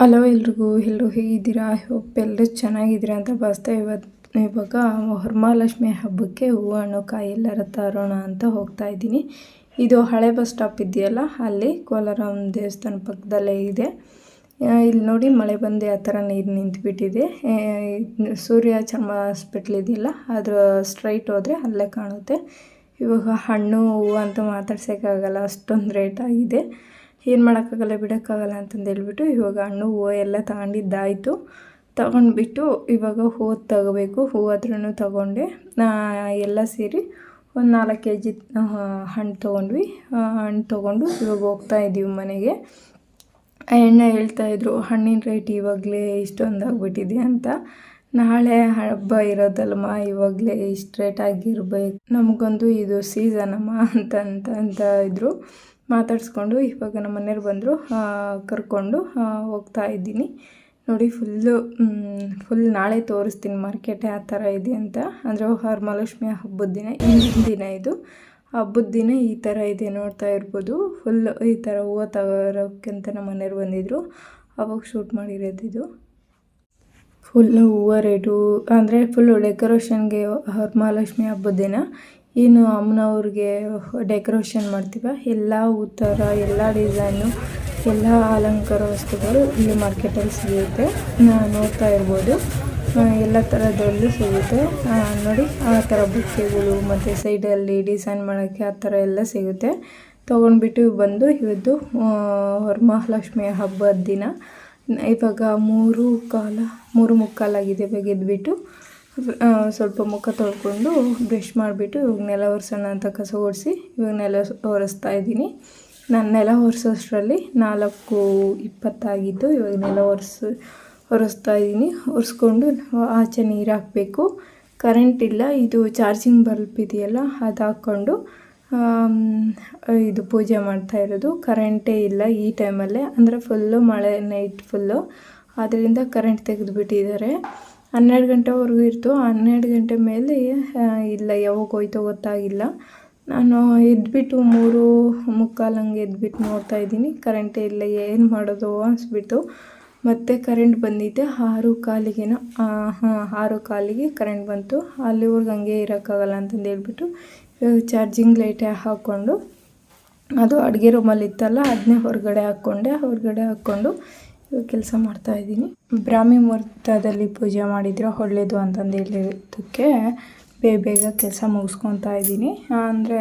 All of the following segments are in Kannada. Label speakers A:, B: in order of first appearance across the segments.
A: ಹಲೋ ಎಲ್ರಿಗೂ, ಎಲ್ಲರೂ ಹೇಗಿದ್ದೀರಾ? ಹೋಪ್ ಎಲ್ಲರೂ ಚೆನ್ನಾಗಿದ್ದೀರಾ ಅಂತ ಭಾವಿಸ್ತಾ ಇವಾಗ ವರಮಹಾಲಕ್ಷ್ಮಿ ಹಬ್ಬಕ್ಕೆ ಹೂವು ಹಣ್ಣು ಕಾಯಿ ಎಲ್ಲರ ತರೋಣ ಅಂತ ಹೋಗ್ತಾ ಇದ್ದೀನಿ. ಇದು ಹಳೆ ಬಸ್ ಸ್ಟಾಪ್ ಇದೆಯಲ್ಲ, ಅಲ್ಲಿ ಕೋಲಾರಮ್ಮ ದೇವಸ್ಥಾನ ಪಕ್ಕದಲ್ಲೇ ಇದೆ. ಇಲ್ಲಿ ನೋಡಿ, ಮಳೆ ಬಂದು ಆ ಥರ ನೀರು ನಿಂತುಬಿಟ್ಟಿದೆ. ಸೂರ್ಯ ಚರ್ಮ ಹಾಸ್ಪಿಟ್ಲ್ ಇದೆಯಲ್ಲ, ಅದ್ರ ಸ್ಟ್ರೈಟ್ ಹೋದರೆ ಅಲ್ಲೇ ಕಾಣುತ್ತೆ. ಇವಾಗ ಹಣ್ಣು ಹೂವು ಅಂತ ಮಾತಾಡ್ಸೋಕ್ಕಾಗಲ್ಲ, ಅಷ್ಟೊಂದು ರೇಟ್ ಆಗಿದೆ. ಏನು ಮಾಡೋಕ್ಕಾಗಲ್ಲ, ಬಿಡೋಕ್ಕಾಗಲ್ಲ ಅಂತಂದು ಹೇಳ್ಬಿಟ್ಟು ಇವಾಗ ಹಣ್ಣು ಹೂವು ಎಲ್ಲ ತಗೊಂಡಿದ್ದಾಯಿತು. ತಗೊಂಡ್ಬಿಟ್ಟು ಇವಾಗ ಹೂವು ತಗೋಬೇಕು. ಹೂವು ಹತ್ರನೂ ತಗೊಂಡೆ. ಎಲ್ಲ ಸೇರಿ ಒಂದು 4 kg ಹಣ್ಣು ತೊಗೊಂಡ್ವಿ. ಹಣ್ಣು ತೊಗೊಂಡು ಇವಾಗ ಹೋಗ್ತಾ ಇದ್ದೀವಿ ಮನೆಗೆ. ಎಣ್ಣೆ ಹೇಳ್ತಾಯಿದ್ರು, ಹಣ್ಣಿನ ರೇಟ್ ಇವಾಗಲೇ ಇಷ್ಟೊಂದು ಆಗಿಬಿಟ್ಟಿದೆ ಅಂತ. ನಾಳೆ ಹಬ್ಬ ಇರೋದಲ್ಲಮ್ಮ, ಇವಾಗಲೇ ಇಷ್ಟು ರೇಟ್ ಆಗಿರ್ಬೇಕು, ನಮಗೊಂದು ಇದು ಸೀಸನಮ್ಮ ಅಂತ ಇದ್ದರು. ಮಾತಾಡಿಸ್ಕೊಂಡು ಇವಾಗ ನಮ್ಮ ಮನೆಯವ್ರು ಬಂದರು, ಕರ್ಕೊಂಡು ಹೋಗ್ತಾ ಇದ್ದೀನಿ. ನೋಡಿ, ಫುಲ್ ನಾಳೆ ತೋರಿಸ್ತೀನಿ ಮಾರ್ಕೆಟೇ ಆ ಥರ ಇದೆ ಅಂತ. ಅಂದರೆ ವರಮಹಾಲಕ್ಷ್ಮಿ ಹಬ್ಬದ ದಿನ, ಹಿಂದಿನ ದಿನ ಇದು ಹಬ್ಬದ ದಿನ ಈ ಥರ ಇದೆ, ನೋಡ್ತಾ ಇರ್ಬೋದು. ಫುಲ್ ಈ ಥರ ಹೂವು ತಗೋರೋಕ್ಕಂತ ನಮ್ಮ ಮನೆಯವ್ರು ಬಂದಿದ್ದರು, ಅವಾಗ ಶೂಟ್ ಮಾಡಿರೋದಿದು. ಫುಲ್ಲು ಹೂವು ರೇಟು ಅಂದರೆ ಫುಲ್ಲು ಡೆಕೋರೇಷನ್ಗೆ ವರಮಹಾಲಕ್ಷ್ಮಿ ಹಬ್ಬದ ದಿನ ಏನು ಅಮ್ಮನವ್ರಿಗೆ ಡೆಕೋರೇಷನ್ ಮಾಡ್ತೀವ, ಎಲ್ಲ ಥರ ಎಲ್ಲ ಡಿಸೈನು ಎಲ್ಲ ಅಲಂಕಾರ ವಸ್ತುಗಳು ಇಲ್ಲಿ ಮಾರ್ಕೆಟಲ್ಲಿ ಸಿಗುತ್ತೆ. ನೋಡ್ತಾ ಇರ್ಬೋದು, ಎಲ್ಲ ಥರದಲ್ಲೂ ಸಿಗುತ್ತೆ. ನೋಡಿ, ಆ ಥರ ಬುಕ್ಕೆಗಳು ಮತ್ತು ಸೈಡಲ್ಲಿ ಡಿಸೈನ್ ಮಾಡೋಕ್ಕೆ ಆ ಥರ ಎಲ್ಲ ಸಿಗುತ್ತೆ. ತೊಗೊಂಡ್ಬಿಟ್ಟು ಬಂದು ಇವತ್ತು ವರಮಹಾಲಕ್ಷ್ಮಿ ಹಬ್ಬದ ದಿನ ಇವಾಗ 3:15 ಆಗಿದೆ. ಇವಾಗ ಎದ್ಬಿಟ್ಟು ಸ್ವಲ್ಪ ಮುಖ ತೊಳ್ಕೊಂಡು ಬ್ರಷ್ ಮಾಡಿಬಿಟ್ಟು ಇವಾಗ ನೆಲ ಒರೆಸೋಣ ಅಂತ ಕಸ ಓಡಿಸಿ ಇವಾಗ ನೆಲ ಒರೆಸ್ತಾ ಇದ್ದೀನಿ. ನಾನು ನೆಲ ಒರೆಸೋಷ್ಟರಲ್ಲಿ 4:20 ಆಗಿತ್ತು. ಇವಾಗ ನೆಲ ಒರೆಸ್ತಾ ಇದ್ದೀನಿ. ಒರೆಸ್ಕೊಂಡು ಆಚೆ ನೀರು ಹಾಕಬೇಕು. ಕರೆಂಟ್ ಇಲ್ಲ, ಇದು ಚಾರ್ಜಿಂಗ್ ಬಲ್ಪ್ ಇದೆಯಲ್ಲ ಅದು ಹಾಕ್ಕೊಂಡು ಇದು ಪೂಜೆ ಮಾಡ್ತಾ ಇರೋದು. ಕರೆಂಟೇ ಇಲ್ಲ ಈ ಟೈಮಲ್ಲೇ, ಅಂದರೆ ಫುಲ್ಲು ಮಳೆ, ನೈಟ್ ಫುಲ್ಲು, ಆದ್ದರಿಂದ ಕರೆಂಟ್ ತೆಗೆದುಬಿಟ್ಟಿದ್ದಾರೆ. 12 ಗಂಟೆವರೆಗೂ ಇರ್ತು. 12 ಗಂಟೆ ಮೇಲೆ ಇಲ್ಲ, ಯಾವಾಗ ಹೋಯ್ತೋ ಗೊತ್ತಾಗಿಲ್ಲ. ನಾನು ಎದ್ಬಿಟ್ಟು 3:15 ಹಂಗೆ ಎದ್ಬಿಟ್ಟು ನೋಡ್ತಾ ಇದ್ದೀನಿ, ಕರೆಂಟೇ ಇಲ್ಲ. ಏನು ಮಾಡೋದು ಅನಿಸ್ಬಿಟ್ಟು ಮತ್ತೆ ಕರೆಂಟ್ ಬಂದಿದ್ದೆ 6:15 6:15ಗೆ ಕರೆಂಟ್ ಬಂತು. ಅಲ್ಲಿವರೆಗೆ ಹಂಗೆ ಇರೋಕ್ಕಾಗಲ್ಲ ಅಂತಂದು ಹೇಳ್ಬಿಟ್ಟು ಚಾರ್ಜಿಂಗ್ ಲೈಟೇ ಹಾಕ್ಕೊಂಡು, ಅದು ಅಡುಗೆ ರೂಮಲ್ಲಿ ಇತ್ತಲ್ಲ ಅದನ್ನೇ ಹೊರಗಡೆ ಹಾಕ್ಕೊಂಡು ಇವಾಗ ಕೆಲಸ ಮಾಡ್ತಾಯಿದ್ದೀನಿ. ಬ್ರಾಹ್ಮಿ ಮುಹೂರ್ತದಲ್ಲಿ ಪೂಜೆ ಮಾಡಿದರೆ ಒಳ್ಳೆಯದು ಅಂತಂದು ಹೇಳಿದ್ದಕ್ಕೆ ಬೇಗ ಕೆಲಸ ಮುಗಿಸ್ಕೊತಾ ಇದ್ದೀನಿ. ಅಂದರೆ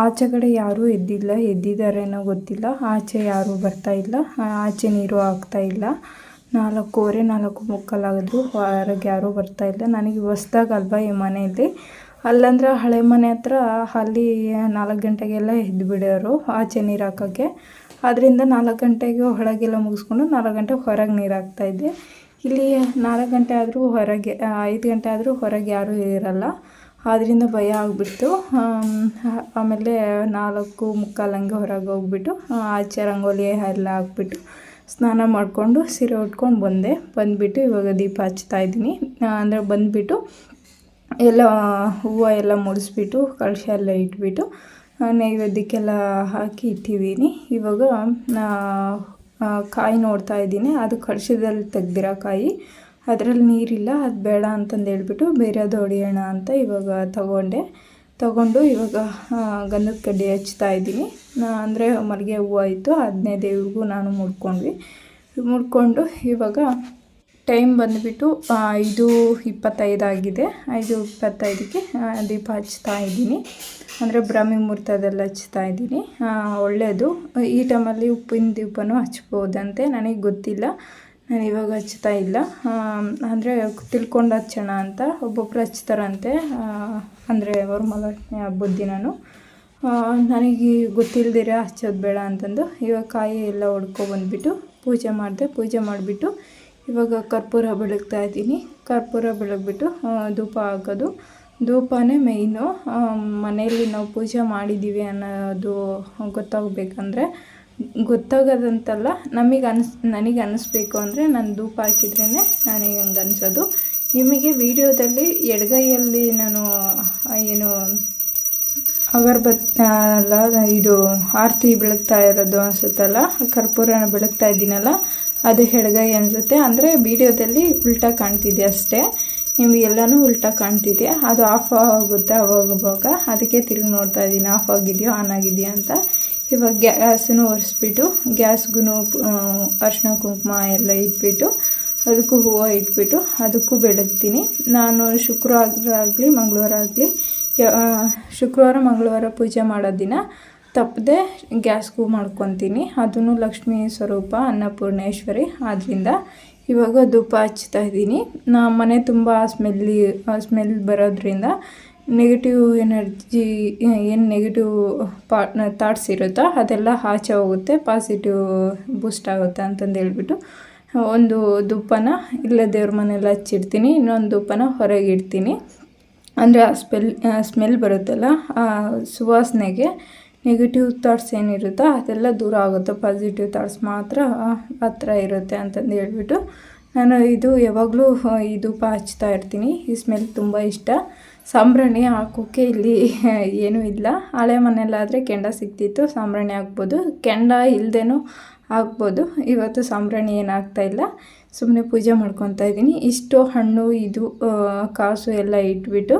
A: ಆಚೆ ಕಡೆ ಯಾರೂ ಎದ್ದಿದ್ದಾರೇನೋ ಗೊತ್ತಿಲ್ಲ. ಆಚೆ ಯಾರೂ ಬರ್ತಾಯಿಲ್ಲ, ಆಚೆ ನೀರು ಆಗ್ತಾಯಿಲ್ಲ. 4:15 4:45 ಆಗಿದ್ರು, ಹೊರಗೆ ಯಾರೂ ಬರ್ತಾಯಿಲ್ಲ. ನನಗೆ ಹೊಸ್ದಾಗಲ್ವಾ ಈ ಮನೆಯಲ್ಲಿ, ಅಲ್ಲಂದ್ರೆ ಹಳೆ ಮನೆ ಹತ್ರ ಅಲ್ಲಿ 4 ಗಂಟೆಗೆಲ್ಲ ಎದ್ದು ಬಿಡೋರು ಆಚೆ ನೀರು ಹಾಕೋಕ್ಕೆ. ಅದರಿಂದ 4 ಗಂಟೆಗೆ ಒಳಗೆಲ್ಲ ಮುಗಿಸ್ಕೊಂಡು 4 ಗಂಟೆಗೆ ಹೊರಗೆ ನೀರು ಹಾಕ್ತಾಯಿದ್ದೆ. ಇಲ್ಲಿ 4 ಗಂಟೆ ಆದರೂ ಹೊರಗೆ, 5 ಗಂಟೆ ಆದರೂ ಹೊರಗೆ ಯಾರೂ ಇರಲ್ಲ. ಆದ್ದರಿಂದ ಭಯ ಆಗಿಬಿಡ್ತು. ಆಮೇಲೆ 4:45 ಹಂಗೆ ಹೊರಗೆ ಹೋಗ್ಬಿಟ್ಟು ಆಚೆ ರಂಗೋಲಿ ಎಲ್ಲ ಹಾಕ್ಬಿಟ್ಟು ಸ್ನಾನ ಮಾಡಿಕೊಂಡು ಸೀರೆ ಉಟ್ಕೊಂಡು ಬಂದುಬಿಟ್ಟು ಇವಾಗ ದೀಪ ಹಚ್ತಾಯಿದ್ದೀನಿ. ಅಂದರೆ ಬಂದುಬಿಟ್ಟು ಎಲ್ಲ ಹೂವು ಎಲ್ಲ ಮುಡಿಸ್ಬಿಟ್ಟು ಕಳಶ ಎಲ್ಲ ಇಟ್ಬಿಟ್ಟು ನೈವೇದ್ಯಕ್ಕೆಲ್ಲ ಹಾಕಿ ಇಟ್ಟಿದ್ದೀನಿ. ಇವಾಗ ಕಾಯಿ ನೋಡ್ತಾ ಇದ್ದೀನಿ. ಅದು ಕಳಶದಲ್ಲಿ ತೆಗ್ದಿರೋ ಕಾಯಿ, ಅದರಲ್ಲಿ ನೀರಿಲ್ಲ, ಅದು ಬೇಡ ಅಂತಂದು ಹೇಳ್ಬಿಟ್ಟು ಬೇರೆದು ಹೊಡಿಯೋಣ ಅಂತ ಇವಾಗ ತಗೊಂಡು ಇವಾಗ ಗಂಧದ ಕಡ್ಡಿ ಹಚ್ತಾ ಇದ್ದೀನಿ. ಅಂದರೆ ಮಲ್ಲಿಗೆ ಹೂವು ಆಯಿತು, ಅದನ್ನೇ ದೇವ್ರಿಗೂ ನಾನು ಮುಡ್ಕೊಂಡು ಇವಾಗ ಟೈಮ್ ಬಂದುಬಿಟ್ಟು 5:25 ಆಗಿದೆ. 5:25ಕ್ಕೆ ದೀಪ ಹಚ್ತಾ ಇದ್ದೀನಿ. ಅಂದರೆ ಬ್ರಾಹ್ಮಿ ಮುಹೂರ್ತದಲ್ಲಿ ಹಚ್ತಾ ಇದ್ದೀನಿ. ಒಳ್ಳೆಯದು. ಈ ಟೈಮಲ್ಲಿ ಉಪ್ಪಿನ ದೀಪನೂ ಹಚ್ಬೋದಂತೆ, ನನಗೆ ಗೊತ್ತಿಲ್ಲ, ನಾನು ಇವಾಗ ಹಚ್ತಾ ಇಲ್ಲ. ಅಂದರೆ ತಿಳ್ಕೊಂಡು ಹಚ್ಚೋಣ ಅಂತ ಒಬ್ಬೊಬ್ರು ಹಚ್ತಾರಂತೆ, ಅಂದರೆ ವರಮಹಾಲಕ್ಷ್ಮಿ ಹಬ್ಬದ ದಿನವೂ. ನನಗೆ ಗೊತ್ತಿಲ್ಲದಿರ ಹಚ್ಚೋದು ಬೇಡ ಅಂತಂದು ಇವಾಗ ಕಾಯಿ ಎಲ್ಲ ಹೊಡ್ಕೊಬಂದ್ಬಿಟ್ಟು ಪೂಜೆ ಮಾಡಿಬಿಟ್ಟು ಇವಾಗ ಕರ್ಪೂರ ಬೆಳಗ್ತಾ ಇದ್ದೀನಿ. ಕರ್ಪೂರ ಬೆಳಗ್ಬಿಟ್ಟು ಧೂಪ ಹಾಕೋದು. ಧೂಪನೇ ಮೇಯ್ನು. ಮನೆಯಲ್ಲಿ ನಾವು ಪೂಜೆ ಮಾಡಿದ್ದೀವಿ ಅನ್ನೋದು ಗೊತ್ತಾಗಬೇಕಂದ್ರೆ, ಗೊತ್ತಾಗೋದಂತಲ್ಲ, ನನಗೆ ಅನ್ನಿಸ್ಬೇಕು ಅಂದರೆ ನಾನು ಧೂಪ ಹಾಕಿದ್ರೇ ನನಗೆ ಹಂಗೆ ಅನಿಸೋದು. ನಿಮಗೆ ವಿಡಿಯೋದಲ್ಲಿ ಎಡಗೈಯಲ್ಲಿ ನಾನು ಏನು ಅಗರಬತ್ತಿ ಅಲ್ಲ, ಇದು ಆರತಿ ಬೆಳಗ್ತಾ ಇರೋದು ಅನಿಸುತ್ತಲ್ಲ, ಕರ್ಪೂರನ ಬೆಳಗ್ತಾ ಇದ್ದೀನಲ್ಲ, ಅದು ಎಡಗೈ ಅನಿಸುತ್ತೆ. ಅಂದರೆ ವಿಡಿಯೋದಲ್ಲಿ ಉಲ್ಟಾ ಕಾಣ್ತಿದೆ ಅಷ್ಟೇ, ನಿಮಗೆಲ್ಲನೂ ಉಲ್ಟಾ ಕಾಣ್ತಿದೆ. ಅದು ಆಫ್ ಆಗುತ್ತೆ ಅವಾಗವಾಗ, ಅದಕ್ಕೆ ತಿರುಗಿ ನೋಡ್ತಾ ಇದ್ದೀನಿ ಆಫ್ ಆಗಿದೆಯೋ ಆನ್ ಆಗಿದೆಯಾ ಅಂತ. ಇವಾಗ ಗ್ಯಾಸನ್ನು ಒರೆಸ್ಬಿಟ್ಟು ಗ್ಯಾಸ್ಗೂ ಅರಿಶಿನ ಕುಂಕುಮ ಎಲ್ಲ ಇಟ್ಬಿಟ್ಟು ಅದಕ್ಕೂ ಹೂವು ಇಟ್ಬಿಟ್ಟು ಅದಕ್ಕೂ ಬೆಳಗ್ತೀನಿ. ನಾನು ಶುಕ್ರವಾರ ಆಗಲಿ ಮಂಗಳವಾರ ಆಗಲಿ, ಶುಕ್ರವಾರ ಮಂಗಳವಾರ ಪೂಜೆ ಮಾಡೋ ದಿನ ತಪ್ಪದೆ ಗ್ಯಾಸ್ಗೂ ಮಾಡ್ಕೊತೀನಿ. ಅದನ್ನು ಲಕ್ಷ್ಮೀ ಸ್ವರೂಪ ಅನ್ನಪೂರ್ಣೇಶ್ವರಿ ಆದ್ದರಿಂದ ಇವಾಗ ಧೂಪ ಹಚ್ತಾ ಇದ್ದೀನಿ. ಮನೆ ತುಂಬ ಸ್ಮೆಲ್ ಬರೋದ್ರಿಂದ ನೆಗೆಟಿವ್ ಎನರ್ಜಿ, ಏನು ನೆಗೆಟಿವ್ ಥಾಟ್ಸ್ ಇರುತ್ತೋ ಅದೆಲ್ಲ ಆಚೆ ಹೋಗುತ್ತೆ, ಪಾಸಿಟಿವ್ ಬೂಸ್ಟ್ ಆಗುತ್ತೆ ಅಂತಂದು ಹೇಳ್ಬಿಟ್ಟು ಒಂದು ಧೂಪನ ಇಲ್ಲೇ ದೇವ್ರ ಮನೆಯಲ್ಲ ಹಚ್ಚಿಡ್ತೀನಿ, ಇನ್ನೊಂದು ಧೂಪನ ಹೊರಗೆ ಇಡ್ತೀನಿ. ಅಂದರೆ ಆ ಸ್ಮೆಲ್ ಬರುತ್ತಲ್ಲ, ಆ ಸುವಾಸನೆಗೆ ನೆಗೆಟಿವ್ ಥಾಟ್ಸ್ ಏನಿರುತ್ತೋ ಅದೆಲ್ಲ ದೂರ ಆಗುತ್ತೆ, ಪಾಸಿಟಿವ್ ಥಾಟ್ಸ್ ಮಾತ್ರ ಹತ್ರ ಇರುತ್ತೆ ಅಂತಂದು ಹೇಳ್ಬಿಟ್ಟು ನಾನು ಇದು ಯಾವಾಗಲೂ ಈ ಧೂಪ ಹಚ್ತಾ ಇರ್ತೀನಿ. ಈ ಸ್ಮೆಲ್ ತುಂಬ ಇಷ್ಟ. ಸಾಂಬ್ರಾಣಿ ಹಾಕೋಕ್ಕೆ ಇಲ್ಲಿ ಏನೂ ಇಲ್ಲ. ಹಳೆ ಮನೆಯಲ್ಲಾದರೆ ಕೆಂಡ ಸಿಗ್ತಿತ್ತು, ಸಾಂಬ್ರಾಣಿ ಹಾಕ್ಬೋದು, ಕೆಂಡ ಇಲ್ಲದೇನೂ ಹಾಕ್ಬೋದು. ಇವತ್ತು ಸಾಂಬ್ರಾಣಿ ಏನು ಹಾಕ್ತಾಯಿಲ್ಲ, ಸುಮ್ಮನೆ ಪೂಜೆ ಮಾಡ್ಕೊತಾ ಇದ್ದೀನಿ. ಇಷ್ಟು ಹಣ್ಣು ಇದು ಕಾಸು ಎಲ್ಲ ಇಟ್ಬಿಟ್ಟು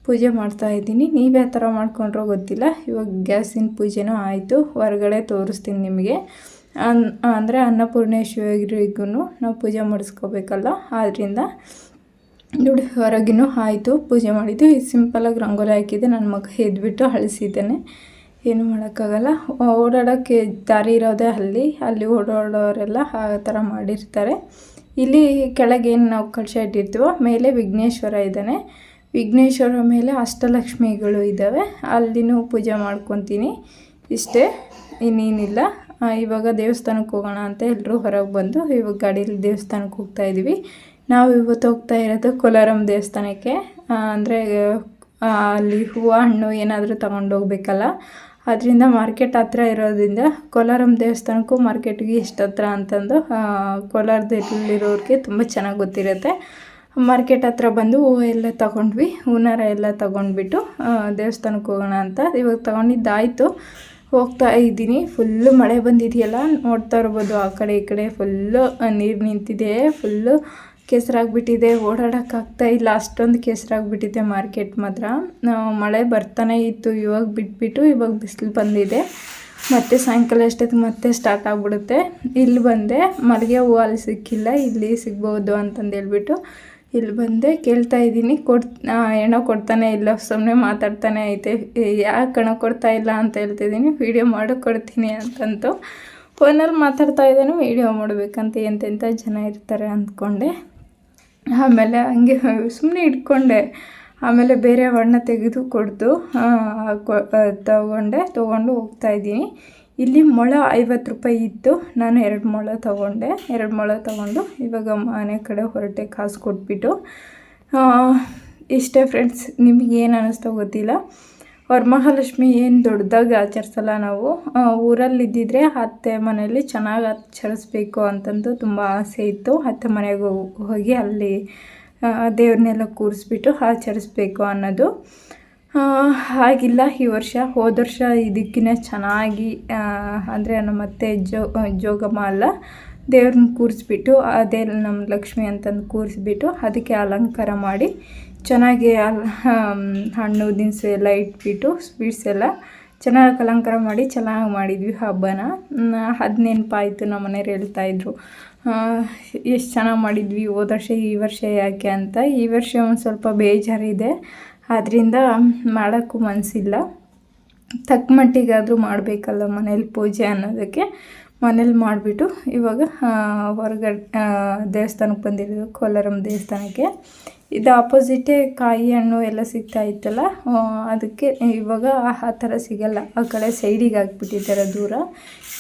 A: ಪೂಜೆ ಮಾಡ್ತಾಯಿದ್ದೀನಿ. ನೀವು ಯಾವ ಥರ ಮಾಡ್ಕೊಂಡ್ರೋ ಗೊತ್ತಿಲ್ಲ. ಇವಾಗ ಗ್ಯಾಸಿನ ಪೂಜೆನೂ ಆಯಿತು, ಹೊರಗಡೆ ತೋರಿಸ್ತೀನಿ ನಿಮಗೆ. ಅಂದರೆ ಅನ್ನಪೂರ್ಣೇಶ್ವರಿಗೂ ನಾವು ಪೂಜೆ ಮಾಡಿಸ್ಕೋಬೇಕಲ್ಲ, ಆದ್ದರಿಂದ ನೋಡಿ ಹೊರಗಿನೂ ಆಯಿತು, ಪೂಜೆ ಮಾಡಿದ್ದು. ಇದು ಸಿಂಪಲಾಗಿ ರಂಗೋಲಿ ಹಾಕಿದ್ದೆ, ನನ್ನ ಮಗ ಎದ್ಬಿಟ್ಟು ಅಳಿಸಿದ್ದೇನೆ, ಏನು ಮಾಡೋಕ್ಕಾಗಲ್ಲ. ಓಡಾಡೋಕ್ಕೆ ದಾರಿ ಇರೋದೇ ಅಲ್ಲಿ ಓಡಾಡೋರೆಲ್ಲ ಆ ಥರ ಮಾಡಿರ್ತಾರೆ. ಇಲ್ಲಿ ಕೆಳಗೇನು ನಾವು ಕಳಶ ಇಟ್ಟಿರ್ತೀವೋ ಮೇಲೆ ವಿಘ್ನೇಶ್ವರ ಇದ್ದಾನೆ, ವಿಘ್ನೇಶ್ವರ ಮೇಲೆ ಅಷ್ಟಲಕ್ಷ್ಮಿಗಳು ಇದ್ದಾವೆ, ಅಲ್ಲಿನೂ ಪೂಜೆ ಮಾಡ್ಕೊತೀನಿ. ಇಷ್ಟೇ, ಇನ್ನೇನಿಲ್ಲ. ಇವಾಗ ದೇವಸ್ಥಾನಕ್ಕೆ ಹೋಗೋಣ ಅಂತ ಎಲ್ಲರೂ ಹೊರಗೆ ಬಂದು ಇವಾಗ ಗಾಡೀಲಿ ದೇವಸ್ಥಾನಕ್ಕೆ ಹೋಗ್ತಾಯಿದ್ದೀವಿ. ನಾವು ಇವತ್ತು ಹೋಗ್ತಾ ಇರೋದು ಕೋಲಾರಮ್ಮ ದೇವಸ್ಥಾನಕ್ಕೆ. ಅಂದರೆ ಅಲ್ಲಿ ಹೂವು ಹಣ್ಣು ಏನಾದರೂ ತೊಗೊಂಡೋಗ್ಬೇಕಲ್ಲ, ಅದರಿಂದ ಮಾರ್ಕೆಟ್ ಹತ್ರ ಇರೋದ್ರಿಂದ ಕೋಲಾರಮ್ಮ ದೇವಸ್ಥಾನಕ್ಕೂ ಮಾರ್ಕೆಟ್ಗೆ ಎಷ್ಟು ಹತ್ರ ಅಂತಂದು ಕೋಲಾರದಲ್ಲಿರೋರಿಗೆ ತುಂಬ ಚೆನ್ನಾಗಿ ಗೊತ್ತಿರುತ್ತೆ. ಮಾರ್ಕೆಟ್ ಹತ್ರ ಬಂದು ಹೂವು ಎಲ್ಲ ತೊಗೊಂಡ್ವಿ, ಹೂನಾರ ಎಲ್ಲ ತೊಗೊಂಡ್ಬಿಟ್ಟು ದೇವಸ್ಥಾನಕ್ಕೆ ಹೋಗೋಣ ಅಂತ ಇವಾಗ ತೊಗೊಂಡಿದ್ದಾಯಿತು. ಹೋಗ್ತಾ ಇದ್ದೀನಿ. ಫುಲ್ಲು ಮಳೆ ಬಂದಿದೆಯಲ್ಲ, ನೋಡ್ತಾ ಇರ್ಬೋದು ಆ ಕಡೆ ಈ ಕಡೆ ಫುಲ್ಲು ನೀರು ನಿಂತಿದೆ, ಫುಲ್ಲು ಕೆಸರಾಗಿಬಿಟ್ಟಿದೆ, ಓಡಾಡೋಕ್ಕಾಗ್ತಾ ಇಲ್ಲ, ಅಷ್ಟೊಂದು ಕೆಸರಾಗಿಬಿಟ್ಟಿದೆ ಮಾರ್ಕೆಟ್ ಮಾತ್ರ. ಮಳೆ ಬರ್ತಾನೆ ಇತ್ತು, ಇವಾಗ ಬಿಟ್ಬಿಟ್ಟು ಇವಾಗ ಬಿಸಿಲು ಬಂದಿದೆ, ಮತ್ತು ಸಾಯಂಕಾಲ ಅಷ್ಟೊತ್ತಿಗೆ ಮತ್ತೆ ಸ್ಟಾರ್ಟ್ ಆಗಿಬಿಡುತ್ತೆ. ಇಲ್ಲಿ ಬಂದೆ, ಮಲ್ಲಿಗೆ ಹೂವು ಅಲ್ಲಿ ಸಿಕ್ಕಿಲ್ಲ, ಇಲ್ಲಿ ಸಿಗ್ಬೋದು ಅಂತಂದು ಹೇಳ್ಬಿಟ್ಟು ಇಲ್ಲಿ ಬಂದೆ. ಕೇಳ್ತಾ ಇದ್ದೀನಿ, ಹೆಣ ಕೊಡ್ತಾನೆ ಇಲ್ಲ, ಸುಮ್ಮನೆ ಮಾತಾಡ್ತಾನೆ ಐತೆ. ಯಾಕೆ ಹಣ ಕೊಡ್ತಾ ಇಲ್ಲ ಅಂತ ಹೇಳ್ತಿದ್ದೀನಿ, ವೀಡಿಯೋ ಕೊಡ್ತೀನಿ ಅಂತಂತು ಫೋನಲ್ಲಿ ಮಾತಾಡ್ತಾ ಇದ್ದಾನೆ, ವೀಡಿಯೋ ಮಾಡಬೇಕಂತ ಎಂತೆಂಥ ಜನ ಇರ್ತಾರೆ ಅಂದ್ಕೊಂಡೆ. ಆಮೇಲೆ ಹಂಗೆ ಸುಮ್ಮನೆ ಇಟ್ಕೊಂಡೆ. ಆಮೇಲೆ ಬೇರೆ ಹಣ್ಣು ತೆಗೆದು ಕೊಡ್ತು, ತೊಗೊಂಡು ಹೋಗ್ತಾಯಿದ್ದೀನಿ. ಇಲ್ಲಿ ಮೊಳ 50 ರೂಪಾಯಿ ಇತ್ತು, ನಾನು 2 ಮೊಳ ತೊಗೊಂಡೆ. 2 ಮೊಳ ತೊಗೊಂಡು ಇವಾಗ ಮನೆ ಕಡೆ ಹೊರಟೆ, ಕಾಸು ಕೊಟ್ಬಿಟ್ಟು. ಇಷ್ಟೇ ಫ್ರೆಂಡ್ಸ್, ನಿಮಗೇನು ಅನ್ನಿಸ್ತೋ ಗೊತ್ತಿಲ್ಲ. ವರಮಹಾಲಕ್ಷ್ಮಿ ಏನು ದೊಡ್ಡದಾಗಿ ಆಚರಿಸಲ್ಲ ನಾವು. ಊರಲ್ಲಿದ್ದಿದ್ರೆ ಅತ್ತೆ ಮನೆಯಲ್ಲಿ ಚೆನ್ನಾಗಿ ಆಚರಿಸ್ಬೇಕು ಅಂತಂದು ತುಂಬ ಆಸೆ ಇತ್ತು. ಅತ್ತೆ ಮನೆಗೆ ಹೋಗಿ ಅಲ್ಲಿ ದೇವ್ರನ್ನೆಲ್ಲ ಕೂರಿಸ್ಬಿಟ್ಟು ಆಚರಿಸ್ಬೇಕು ಅನ್ನೋದು. ಹಾಗಿಲ್ಲ ಈ ವರ್ಷ. ಹೋದ ವರ್ಷ ಇದಕ್ಕಿಂತ ಚೆನ್ನಾಗಿ, ಅಂದರೆ ನಮ್ಮತ್ತೆ ಜೋಗಮ್ಮ ಅಲ್ಲ, ದೇವ್ರನ್ನ ಕೂರಿಸ್ಬಿಟ್ಟು ಅದೇ ನಮ್ಮ ಲಕ್ಷ್ಮಿ ಅಂತಂದು ಕೂರಿಸ್ಬಿಟ್ಟು ಅದಕ್ಕೆ ಅಲಂಕಾರ ಮಾಡಿ ಚೆನ್ನಾಗಿ ಹಣ್ಣು ದಿನಸು ಎಲ್ಲ ಇಟ್ಬಿಟ್ಟು ಸ್ವೀಟ್ಸ್ ಎಲ್ಲ ಚೆನ್ನಾಗಿ ಅಲಂಕಾರ ಮಾಡಿ ಚೆನ್ನಾಗಿ ಮಾಡಿದ್ವಿ ಹಬ್ಬನ. ಅದು ನೆನಪಾಯಿತು, ನಮ್ಮ ಮನೆಯವ್ರು ಹೇಳ್ತಾಯಿದ್ರು ಎಷ್ಟು ಚೆನ್ನಾಗಿ ಮಾಡಿದ್ವಿ ಹೋದ ವರ್ಷ ಈ ವರ್ಷ ಯಾಕೆ ಅಂತ. ಈ ವರ್ಷ ಒಂದು ಸ್ವಲ್ಪ ಬೇಜಾರಿದೆ, ಆದ್ದರಿಂದ ಮಾಡೋಕ್ಕೂ ಮನಸ್ಸಿಲ್ಲ. ತಕ್ಕ ಮಟ್ಟಿಗಾದರೂ ಮಾಡಬೇಕಲ್ಲ ಮನೇಲಿ ಪೂಜೆ ಅನ್ನೋದಕ್ಕೆ ಮನೇಲಿ ಮಾಡಿಬಿಟ್ಟು ಇವಾಗ ಹೊರಗಡೆ ದೇವಸ್ಥಾನಕ್ಕೆ ಬಂದಿರೋದು, ಕೋಲಾರಮ್ಮ ದೇವಸ್ಥಾನಕ್ಕೆ. ಇದು ಆಪೋಸಿಟೇ ಕಾಯಿ ಹಣ್ಣು ಎಲ್ಲ ಸಿಗ್ತಾ ಇತ್ತಲ್ಲ, ಅದಕ್ಕೆ ಇವಾಗ ಆ ಥರ ಸಿಗಲ್ಲ, ಆ ಕಡೆ ಸೈಡಿಗೆ ಹಾಕ್ಬಿಟ್ಟಿದ್ದಾರೆ ದೂರ.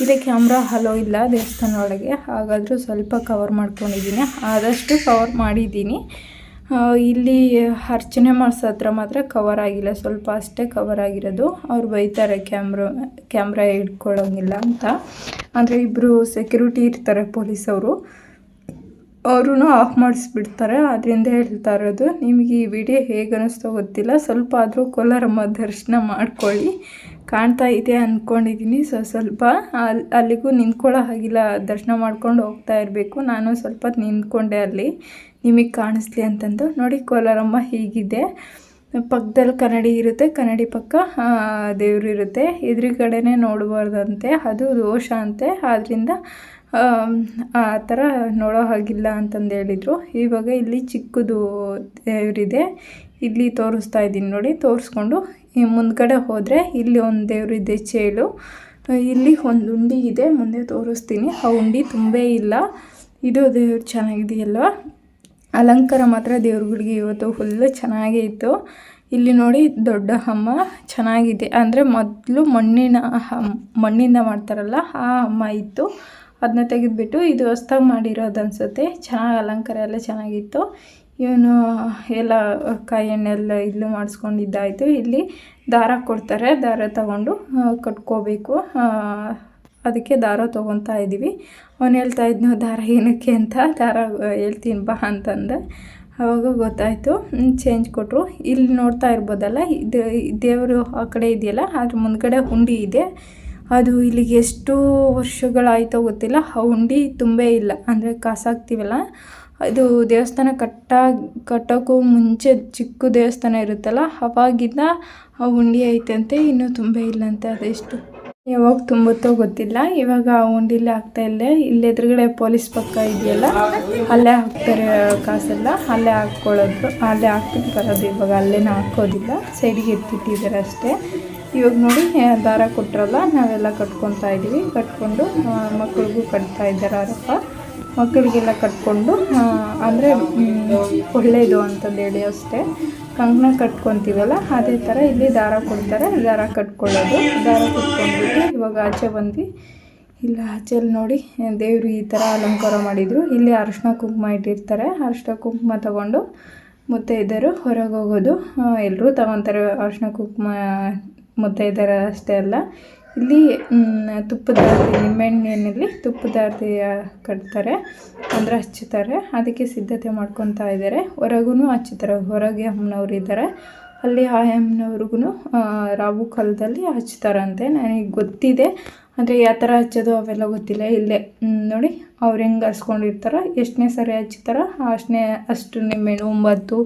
A: ಇಲ್ಲಿ ಕ್ಯಾಮ್ರಾ ಹಲೋ ಇಲ್ಲ ದೇವಸ್ಥಾನ ಒಳಗೆ, ಹಾಗಾದರೂ ಸ್ವಲ್ಪ ಕವರ್ ಮಾಡ್ಕೊಂಡಿದ್ದೀನಿ, ಆದಷ್ಟು ಕವರ್ ಮಾಡಿದ್ದೀನಿ. ಇಲ್ಲಿ ಅರ್ಚನೆ ಮಾಡಿಸೋ ಹತ್ರ ಮಾತ್ರ ಕವರ್ ಆಗಿಲ್ಲ, ಸ್ವಲ್ಪ ಅಷ್ಟೇ ಕವರ್ ಆಗಿರೋದು. ಅವ್ರು ಬೈತಾರೆ ಕ್ಯಾಮ್ರಾ ಇಟ್ಕೊಳ್ಳೋಂಗಿಲ್ಲ ಅಂತ. ಅಂದರೆ ಇಬ್ಬರು ಸೆಕ್ಯೂರಿಟಿ ಇರ್ತಾರೆ ಪೊಲೀಸವರು, ಅವ್ರೂ ಆಫ್ ಮಾಡಿಸ್ಬಿಡ್ತಾರೆ. ಅದರಿಂದ ಹೇಳ್ತಾ ಇರೋದು. ನಿಮಗೆ ಈ ವಿಡಿಯೋ ಹೇಗೆ ಅನ್ನಿಸ್ತೋ ಗೊತ್ತಿಲ್ಲ, ಸ್ವಲ್ಪ ಆದರೂ ಕೋಲಾರಮ್ಮ ದರ್ಶನ ಮಾಡ್ಕೊಳ್ಳಿ. ಕಾಣ್ತಾ ಇದೆ ಅಂದ್ಕೊಂಡಿದ್ದೀನಿ. ಸ್ವಲ್ಪ ಅಲ್ಲಿಗೂ ನಿಂತ್ಕೊಳ್ಳೋ ಹಾಗಿಲ್ಲ, ದರ್ಶನ ಮಾಡ್ಕೊಂಡು ಹೋಗ್ತಾ ಇರಬೇಕು. ನಾನು ಸ್ವಲ್ಪ ನಿಂತ್ಕೊಂಡೆ ಅಲ್ಲಿ ನಿಮಗೆ ಕಾಣಿಸ್ಲಿ ಅಂತಂದು. ನೋಡಿ ಕೋಲಾರಮ್ಮ ಹೀಗಿದೆ, ಪಕ್ಕದಲ್ಲಿ ಕನ್ನಡಿ ಇರುತ್ತೆ, ಕನ್ನಡಿ ಪಕ್ಕ ದೇವರು ಇರುತ್ತೆ. ಎದುರುಗಡೆನೇ ನೋಡಬಾರ್ದಂತೆ, ಅದು ದೋಷ ಅಂತೆ. ಆದ್ದರಿಂದ ಆ ಥರ ನೋಡೋ ಹಾಗಿಲ್ಲ ಅಂತಂದು ಹೇಳಿದರು. ಇವಾಗ ಇಲ್ಲಿ ಚಿಕ್ಕದು ದೇವರಿದೆ, ಇಲ್ಲಿ ತೋರಿಸ್ತಾ ಇದ್ದೀನಿ ನೋಡಿ. ತೋರಿಸ್ಕೊಂಡು ಈ ಮುಂದ್ಗಡೆ ಹೋದರೆ ಇಲ್ಲಿ ಒಂದು ದೇವರಿದೆ ಚೇಳು, ಇಲ್ಲಿ ಒಂದು ಉಂಡಿ ಇದೆ, ಮುಂದೆ ತೋರಿಸ್ತೀನಿ. ಆ ಉಂಡಿ ತುಂಬೇ ಇಲ್ಲ. ಇದು ದೇವ್ರು ಚೆನ್ನಾಗಿದೆಯಲ್ವ, ಅಲಂಕಾರ ಮಾತ್ರ ದೇವ್ರುಗಳಿಗೆ ಇವತ್ತು ಫುಲ್ಲು ಚೆನ್ನಾಗೇ ಇತ್ತು. ಇಲ್ಲಿ ನೋಡಿ ದೊಡ್ಡ ಅಮ್ಮ ಚೆನ್ನಾಗಿದೆ, ಅಂದರೆ ಮೊದಲು ಮಣ್ಣಿಂದ ಮಾಡ್ತಾರಲ್ಲ ಆ ಅಮ್ಮ ಇತ್ತು, ಅದನ್ನ ತೆಗೆದುಬಿಟ್ಟು ಇದು ಹೊಸ್ದಾಗಿ ಮಾಡಿರೋದು ಅನಿಸುತ್ತೆ. ಚೆನ್ನಾಗಿ ಅಲಂಕಾರ ಎಲ್ಲ ಚೆನ್ನಾಗಿತ್ತು. ಇವನು ಎಲ್ಲ ಕಾಯಿ ಎಣ್ಣೆಲ್ಲ ಇಲ್ಲೂ ಮಾಡಿಸ್ಕೊಂಡಿದ್ದಾಯಿತು. ಇಲ್ಲಿ ದಾರ ಕೊಡ್ತಾರೆ, ದಾರ ತಗೊಂಡು ಕಟ್ಕೋಬೇಕು. ಅದಕ್ಕೆ ದಾರ ತೊಗೊತಾ ಇದ್ದೀವಿ. ಅವನು ಹೇಳ್ತಾ ಇದ್ನು ದಾರ ಏನಕ್ಕೆ ಅಂತ. ದಾರ ಹೇಳ್ತೀನಿ ಬಾ ಅಂತಂದೆ. ಆವಾಗ ಗೊತ್ತಾಯಿತು, ಚೇಂಜ್ ಕೊಟ್ಟರು. ಇಲ್ಲಿ ನೋಡ್ತಾ ಇರ್ಬೋದಲ್ಲ, ಇದು ದೇವರು ಆ ಕಡೆ ಇದೆಯಲ್ಲ, ಅದ್ರ ಮುಂದ್ಗಡೆ ಹುಂಡಿ ಇದೆ. ಅದು ಇಲ್ಲಿಗೆ ಎಷ್ಟು ವರ್ಷಗಳಾಯಿತೋ ಗೊತ್ತಿಲ್ಲ, ಆ ಹುಂಡಿ ತುಂಬೇ ಇಲ್ಲ. ಅಂದರೆ ಕಾಸಾಗ್ತೀವಲ್ಲ, ಅದು ದೇವಸ್ಥಾನ ಕಟ್ಟೋಕ್ಕೂ ಮುಂಚೆ ಚಿಕ್ಕ ದೇವಸ್ಥಾನ ಇರುತ್ತಲ್ಲ, ಅವಾಗಿಂದ ಆ ಹುಂಡಿ ಐತಂತೆ, ಇನ್ನೂ ತುಂಬೇ ಇಲ್ಲಂತೆ. ಅದೆಷ್ಟು ಯಾವಾಗ ತುಂಬುತ್ತೋ ಗೊತ್ತಿಲ್ಲ. ಇವಾಗ ಆ ಹುಂಡಿಲಿ ಹಾಕ್ತಾಯಿಲ್ಲ. ಇಲ್ಲಿ ಎದುರುಗಡೆ ಪೊಲೀಸ್ ಪಕ್ಕ ಇದೆಯಲ್ಲ, ಅಲ್ಲೇ ಹಾಕ್ತಾರೆ ಕಾಸೆಲ್ಲ, ಅಲ್ಲೇ ಹಾಕ್ಕೊಳ್ಳೋದು, ಅಲ್ಲೇ ಹಾಕ್ಬಿಟ್ಟು ಬರೋದು. ಇವಾಗ ಅಲ್ಲೇನೂ ಹಾಕೋದಿಲ್ಲ, ಸೈಡಿಗೆ ಎತ್ತಿಟ್ಟಿದ್ದಾರೆ ಅಷ್ಟೇ. ಇವಾಗ ನೋಡಿ ದಾರ ಕೊಟ್ಟರಲ್ಲ, ನಾವೆಲ್ಲ ಕಟ್ಕೊತಾ ಇದ್ದೀವಿ. ಕಟ್ಕೊಂಡು ಮಕ್ಕಳಿಗೂ ಕಟ್ತಾ ಇದ್ದಾರೆ ಅವರಪ್ಪ. ಮಕ್ಕಳಿಗೆಲ್ಲ ಕಟ್ಕೊಂಡು ಅಂದರೆ ಒಳ್ಳೆಯದು ಅಂತಂದೇಳಿ ಅಷ್ಟೇ. ಕಂಕಣ ಕಟ್ಕೊತೀವಲ್ಲ, ಅದೇ ಥರ ಇಲ್ಲಿ ದಾರ ಕೊಡ್ತಾರೆ, ದಾರ ಕಟ್ಕೊಳ್ಳೋದು. ದಾರ ಕಟ್ಕೊಂಡ್ಬಿಟ್ಟು ಇವಾಗ ಆಚೆ ಬಂದ್ವಿ. ಇಲ್ಲ ಆಚೆಲ್ಲಿ ನೋಡಿ ದೇವರು ಈ ಥರ ಅಲಂಕಾರ ಮಾಡಿದರು. ಇಲ್ಲಿ ಅರಿಶಿನ ಕುಂಕುಮ ಇಟ್ಟಿರ್ತಾರೆ. ಅರಿಶಿನ ಕುಂಕುಮ ತಗೊಂಡು ಮುತ್ತೈದೆಯರು ಹೊರಗೆ ಹೋಗೋದು. ಎಲ್ಲರೂ ತಗೊತಾರೆ ಅರಿಶಿನ ಕುಂಕುಮ, ಮುತ್ತೈದೆಯರು ಅಷ್ಟೇ ಅಲ್ಲ. ಇಲ್ಲಿ ತುಪ್ಪದ ಆರತಿ, ನಿಂಬೆಹಣ್ಣಿನಲ್ಲಿ ತುಪ್ಪದ ಆರತಿ ಕಟ್ತಾರೆ, ಅಂದರೆ ಹಚ್ಚುತ್ತಾರೆ. ಅದಕ್ಕೆ ಸಿದ್ಧತೆ ಮಾಡ್ಕೊತಾ ಇದ್ದಾರೆ. ಹೊರಗೂ ಹಚ್ಚುತ್ತಾರೆ. ಹೊರಗೆ ಅಮ್ಮನವ್ರು ಇದ್ದಾರೆ, ಅಲ್ಲಿ ಆ ಅಮ್ಮನವ್ರಿಗೂ ರಾವು ಕಾಲದಲ್ಲಿ ಹಚ್ತಾರಂತೆ. ನನಗೆ ಗೊತ್ತಿದೆ, ಅಂದರೆ ಯಾವ ಥರ ಹಚ್ಚೋದು ಅವೆಲ್ಲ ಗೊತ್ತಿಲ್ಲ. ಇಲ್ಲೇ ನೋಡಿ ಅವ್ರು ಹೆಂಗೆ ಹಚ್ಕೊಂಡಿರ್ತಾರೋ, ಎಷ್ಟನೇ ಸರಿ ಹಚ್ತಾರೋ ಅಷ್ಟು ನಿಂಬೆಹಣ್ಣು 9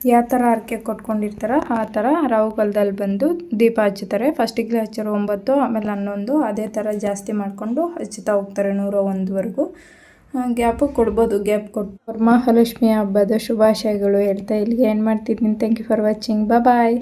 A: ಯಾವ ಥರ ಹರಕೆ ಕೊಟ್ಕೊಂಡಿರ್ತಾರೋ ಆ ಥರ ರಾವು ಕಾಲದಲ್ಲಿ ಬಂದು ದೀಪ ಹಚ್ಚುತ್ತಾರೆ. ಫಸ್ಟಿಗೆ ಹಚ್ಚೋರು 9, ಆಮೇಲೆ 11, ಅದೇ ಥರ ಜಾಸ್ತಿ ಮಾಡಿಕೊಂಡು ಹಚ್ಚುತ್ತಾ ಹೋಗ್ತಾರೆ 101ವರೆಗೂ. ಗ್ಯಾಪು ಕೊಡ್ಬೋದು, ಗ್ಯಾಪ್ ಕೊಟ್ಟು. ವರಮಹಾಲಕ್ಷ್ಮಿ ಹಬ್ಬದ ಶುಭಾಶಯಗಳು ಹೇಳ್ತಾ ಇಲ್ಲಿಗೆ ಏನು ಮಾಡ್ತಿದ್ದೀನಿ. Thank you for watching. Bye.